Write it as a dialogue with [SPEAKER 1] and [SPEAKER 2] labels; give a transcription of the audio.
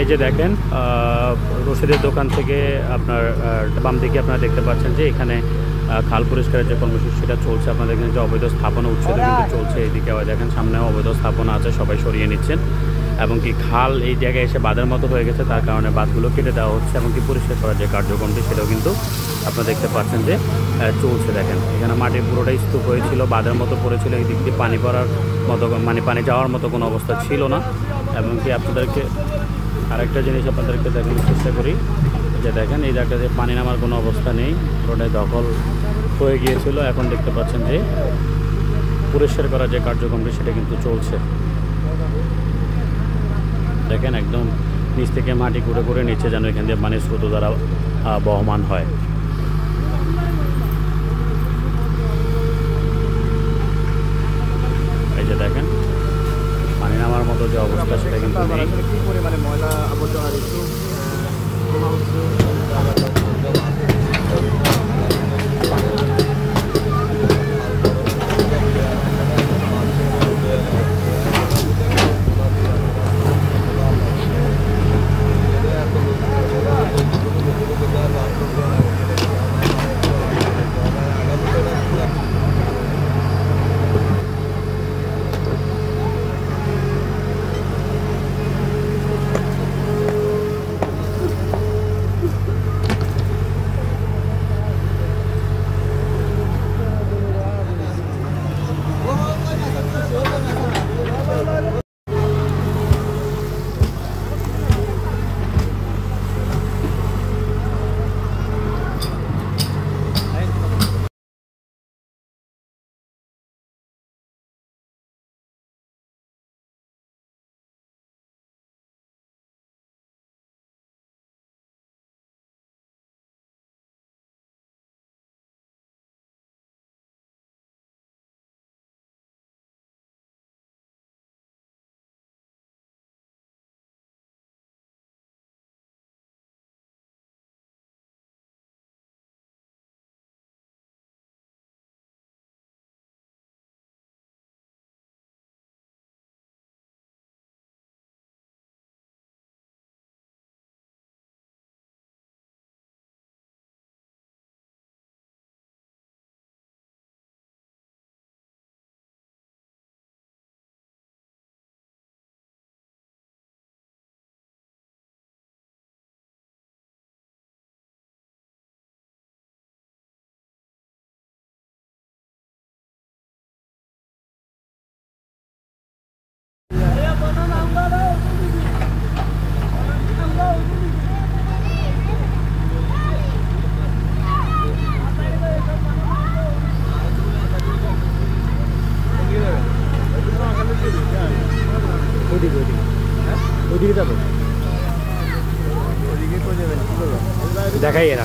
[SPEAKER 1] এই যে দেখেন রশিদের দোকান থেকে আপনার বাম দিকে আপনারা দেখতে পাচ্ছেন যে এখানে খাল পরিষ্কারের যে কর্মসূচি সেটা চলছে। আপনারা দেখেন যে অবৈধ স্থাপনা উচ্ছেদ কিন্তু চলছে। এইদিকে দেখেন সামনেও অবৈধ স্থাপনা আছে, সবাই সরিয়ে নিচ্ছেন। এবং কি খাল এই জায়গায় এসে বাঁধের মতো হয়ে গেছে, তার কারণে বাঁধগুলো কেটে দেওয়া হচ্ছে এবং কি পরিষ্কার করার যে কার্যক্রমটি সেটাও কিন্তু আপনারা দেখতে পাচ্ছেন যে চলছে। দেখেন এখানে মাটি পুরোটাই স্তূপ হয়েছিল, বাঁধের মতো পড়েছিল, এই দিক দিয়ে পানি পড়ার মতো মানে পানি যাওয়ার মতো কোনো অবস্থা ছিল না। এবং কি আপনাদেরকে আরেকটা জিনিস আপনাদেরকে দেখানোর চেষ্টা করি যে দেখেন এই জায়গাতে পানি নামার কোনো অবস্থা নেই, পুরোটাই দখল হয়ে গিয়েছিল। এখন দেখতে পাচ্ছেন যে পরিষ্কার করার যে কার্যক্রমটি সেটা কিন্তু চলছে। দেখেন একদম নিচ থেকে মাটি কুড়ে করে নিচ্ছে যেন এখান দিয়ে পানির স্রোত দ্বারা বহমান হয়। এই যে দেখেন পানি নামার মতো যে অবস্থা সেটা কিন্তু নেই।
[SPEAKER 2] ময়লা আবর্জনা
[SPEAKER 1] দেখাই এরা